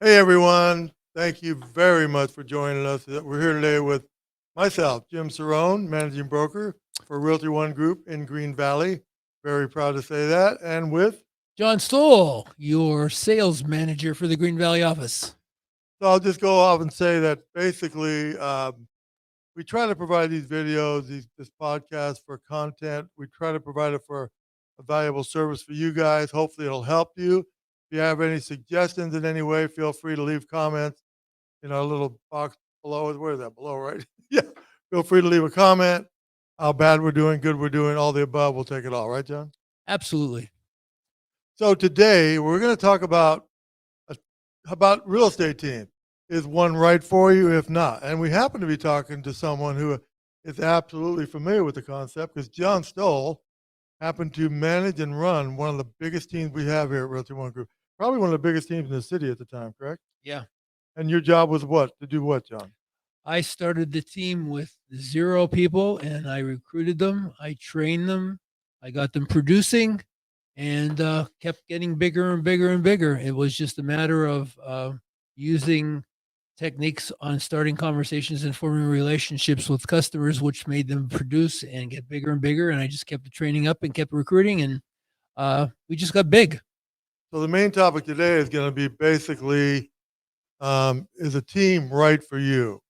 Hey everyone, thank you very much for joining us. We're here today with myself, Jim Cerrone, managing broker for Realty ONE Group in Green Valley. Very proud to say that. And with, John Stoll, your sales manager for the Green Valley office. so I'll just go off and say that basically we try to provide these videos, this podcast for content. We try to provide it for a valuable service for you guys. Hopefully it'll help you. If you have any suggestions in any way, feel free to leave comments in our little box below. Where is that? Below, right? Yeah. Feel free to leave a comment. How bad we're doing, good we're doing, all the above. We'll take it all, right, John? Absolutely. So today we're going to talk uh, about real estate team. Is one right for you? If not, and we happen to be talking to someone who is absolutely familiar with the concept because John Stoll happened to manage and run one of the biggest teams we have here at Realty One Group. Probably one of the biggest teams in the city at the time, correct? Yeah. And your job was what? To do what, John? I started the team with 0 people and I recruited them. I trained them. I got them producing and kept getting bigger and bigger and bigger. It was just a matter of using techniques on starting conversations and forming relationships with customers, which made them produce and get bigger and bigger. And I just kept the training up and kept recruiting, and we just got big. So the main topic today is going to be basically, is a team right for you?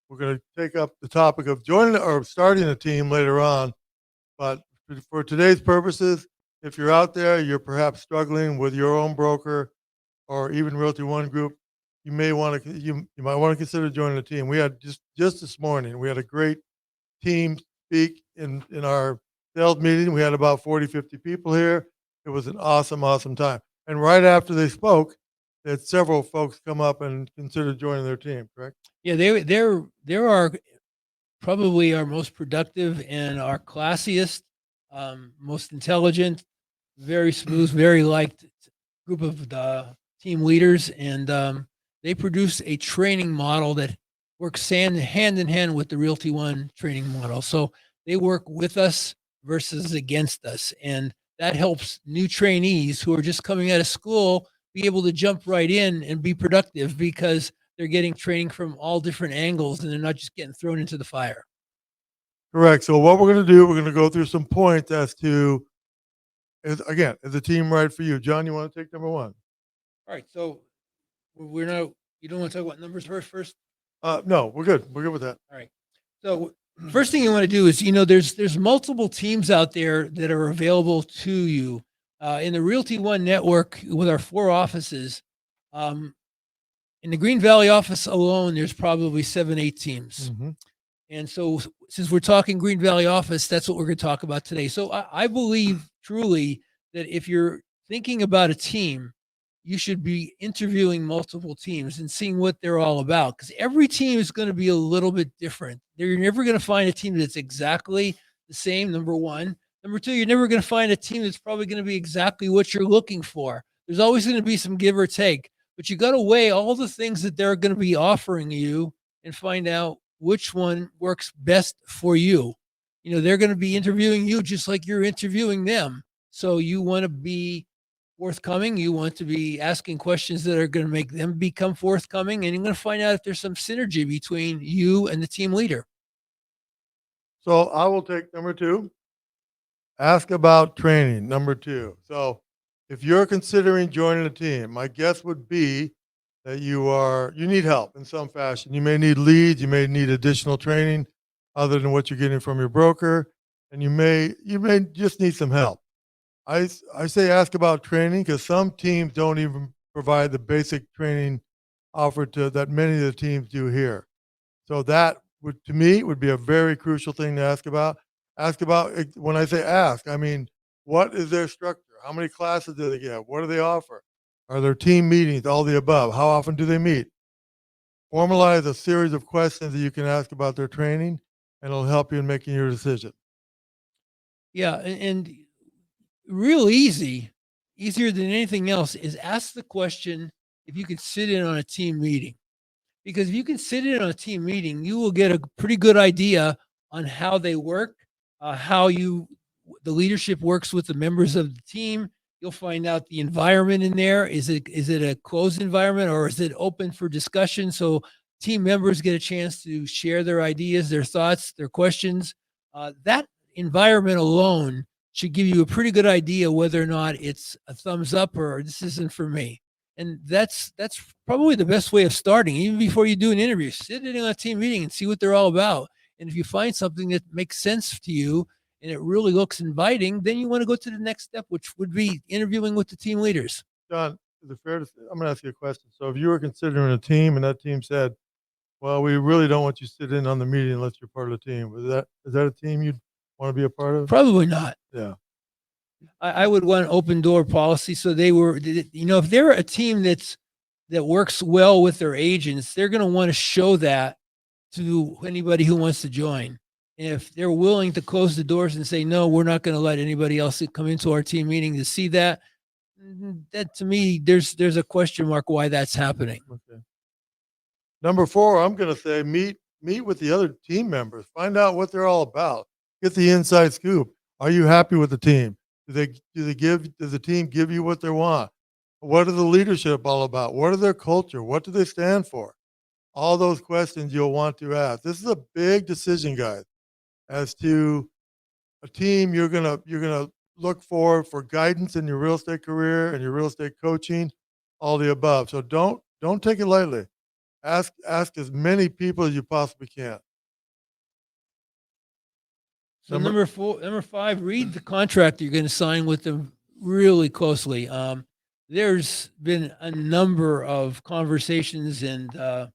We're going to take up the topic of joining or starting a team later on, but for today's purposes, if you're out there, you're perhaps struggling with your own broker or even Realty One Group, you may want to you might want to consider joining a team. We had just this morning, we had a great team speak in our sales meeting. We had about 40, 50 people here. It was an awesome time. And right after they spoke, they had several folks come up and consider joining their team, correct? Yeah, there are probably our most productive and our classiest, most intelligent, very smooth, very liked group of the team leaders, and they produce a training model that works hand in hand with the Realty One training model. So they work with us versus against us, and that helps new trainees who are just coming out of school be able to jump right in and be productive because they're getting training from all different angles and they're not just getting thrown into the fire. Correct. So what we're going to do, we're going to go through some points as to, is the team right for you? John, you want to take number one? All right, so we're not. You don't want to talk about numbers first. No, we're good. We're good with that. All right. So first thing you want to do is, there's multiple teams out there that are available to you in the Realty One network with our 4 offices. Um, in the Green Valley office alone, there's probably 7, 8 teams. Mm-hmm. And so, since we're talking Green Valley office, that's what we're going to talk about today. So, I believe truly that if you're thinking about a team, you should be interviewing multiple teams and seeing what they're all about because every team is going to be a little bit different. You're never going to find a team that's exactly the same, number one. Number two, you're never going to find a team that's probably going to be exactly what you're looking for. There's always going to be some give or take, but you got to weigh all the things that they're going to be offering you and find out which one works best for you. They're going to be interviewing you just like you're interviewing them. So you want to be forthcoming. You want to be asking questions that are going to make them become forthcoming, and you're going to find out if there's some synergy between you and the team leader. So I will take number two. Ask about training. Number two. So if you're considering joining a team, my guess would be that you need help in some fashion. You may need leads. You may need additional training other than what you're getting from your broker, and you may just need some help. I say ask about training because some teams don't even provide the basic training offered to that many of the teams do here. So that would, to me, would be a very crucial thing to ask about. Ask about when I say ask, I mean what is their structure? How many classes do they get? What do they offer? Are there team meetings? All the above. How often do they meet? Formalize a series of questions that you can ask about their training, and it'll help you in making your decision. Yeah, and real easier than anything else is ask the question if you can sit in on a team meeting. Because if you can sit in on a team meeting, you will get a pretty good idea on how they work, how the leadership works with the members of the team, You'll find out the environment in there. Is it a closed environment or is it open for discussion? So team members get a chance to share their ideas, their thoughts, their questions. That environment alone should give you a pretty good idea whether or not it's a thumbs up or this isn't for me. And that's probably the best way of starting, even before you do an interview. Sit in on a team meeting and see what they're all about. And if you find something that makes sense to you and it really looks inviting, then you want to go to the next step, which would be interviewing with the team leaders. John, is it fair to say, I'm going to ask you a question. So if you were considering a team and that team said, well, we really don't want you to sit in on the meeting unless you're part of the team. Is that a team you'd want to be a part of? Probably not. Yeah. I would want an open door policy. So if they're a team that works well with their agents, they're going to want to show that to anybody who wants to join. And if they're willing to close the doors and say, no, we're not going to let anybody else come into our team meeting to see that, that to me, there's a question mark why that's happening. Okay. Number 4, I'm going to say meet with the other team members. Find out what they're all about. Get the inside scoop. Are you happy with the team? Does the team give you what they want? What are the leadership all about? What are their culture? What do they stand for? All those questions you'll want to ask. This is a big decision, guys, as to a team you're gonna look for guidance in your real estate career and your real estate coaching, all the above. So don't take it lightly. Ask as many people as you possibly can. So number 5, read the contract you're going to sign with them really closely. There's been a number of conversations and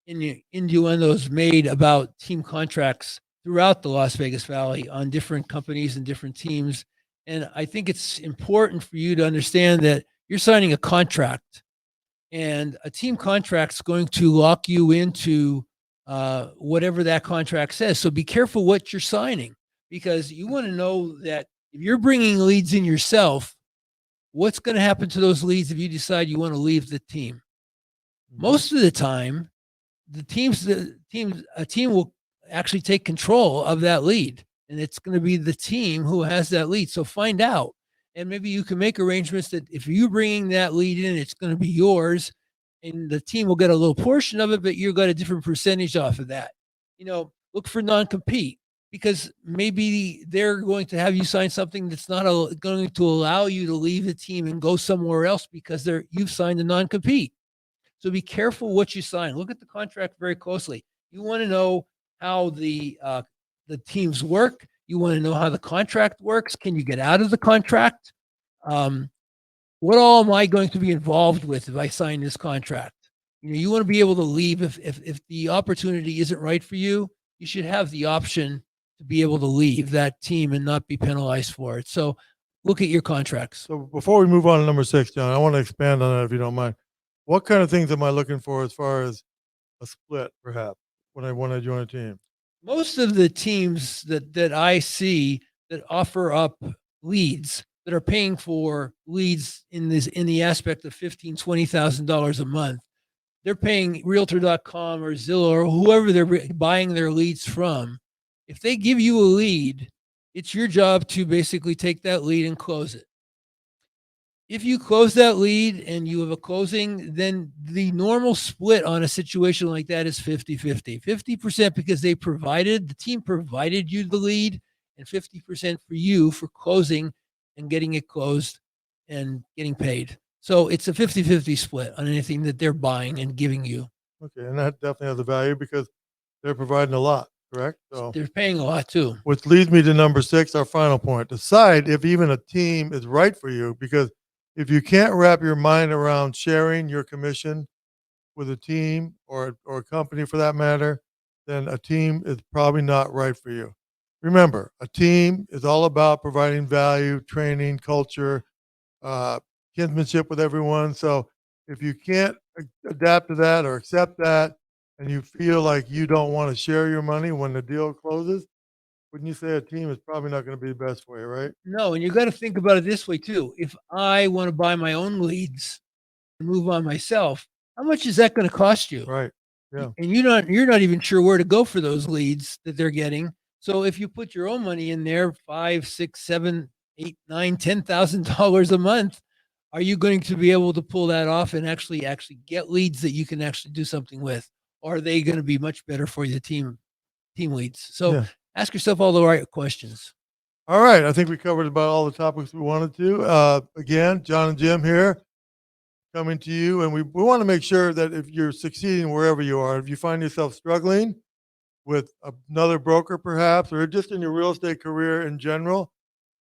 innuendos made about team contracts throughout the Las Vegas Valley on different companies and different teams. And I think it's important for you to understand that you're signing a contract, and a team contract is going to lock you into whatever that contract says. So be careful what you're signing, because you want to know that if you're bringing leads in yourself, what's going to happen to those leads if you decide you want to leave the team? Most of the time, a team will actually take control of that lead, and it's going to be the team who has that lead. So find out, and maybe you can make arrangements that if you're bringing that lead in, it's going to be yours, and the team will get a little portion of it, but you got a different percentage off of that. Look for non-compete, because maybe they're going to have you sign something that's not going to allow you to leave the team and go somewhere else because you've signed a non-compete. So be careful what you sign. Look at the contract very closely. You want to know how the teams work. You want to know how the contract works. Can you get out of the contract? What all am I going to be involved with if I sign this contract? You want to be able to leave if the opportunity isn't right for you. You should have the option to be able to leave that team and not be penalized for it. So look at your contracts. So before we move on to number 6, John, I want to expand on that if you don't mind. What kind of things am I looking for as far as a split, perhaps, when I join a team? Most of the teams that I see that offer up leads, that are paying for leads in the aspect of $15,000, $20,000 a month, they're paying Realtor.com or Zillow or whoever they're buying their leads from. If they give you a lead, it's your job to basically take that lead and close it. If you close that lead and you have a closing, then the normal split on a situation like that is 50-50. 50% because the team provided you the lead, and 50% for you for closing and getting it closed and getting paid. So it's a 50-50 split on anything that they're buying and giving you. Okay, and that definitely has a value because they're providing a lot, correct? So they're paying a lot too. Which leads me to number 6, our final point. Decide if even a team is right for you, because if you can't wrap your mind around sharing your commission with a team or a company for that matter, then a team is probably not right for you. Remember, a team is all about providing value, training, culture, kinsmanship with everyone. So if you can't adapt to that or accept that, and you feel like you don't want to share your money when the deal closes, wouldn't you say a team is probably not going to be the best for you, right? No, and you got to think about it this way too. If I want to buy my own leads and move on myself, how much is that going to cost you? Right. Yeah. And you're not even sure where to go for those leads that they're getting. So if you put your own money in there, 5, 6, 7, 8, 9, $10,000 a month. Are you going to be able to pull that off and actually get leads that you can actually do something with? Or are they going to be much better for your team leads? So Yeah. ask yourself all the right questions. All right. I think we covered about all the topics we wanted to. Again, John and Jim here coming to you. And we want to make sure that if you're succeeding wherever you are, if you find yourself struggling with another broker perhaps, or just in your real estate career in general,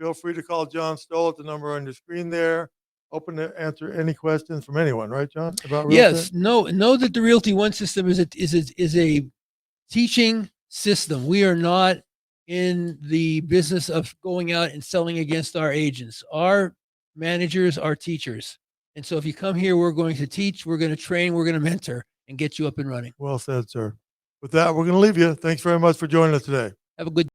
feel free to call John Stoll at the number on your screen there. Open to answer any questions from anyone, right, John, about real Yes, estate? know that the Realty One system is a teaching system. We are not in the business of going out and selling against our agents. Our managers are teachers. And so if you come here, we're going to teach, we're going to train, we're going to mentor and get you up and running. Well said, sir. With that, we're going to leave you. Thanks very much for joining us today. Have a good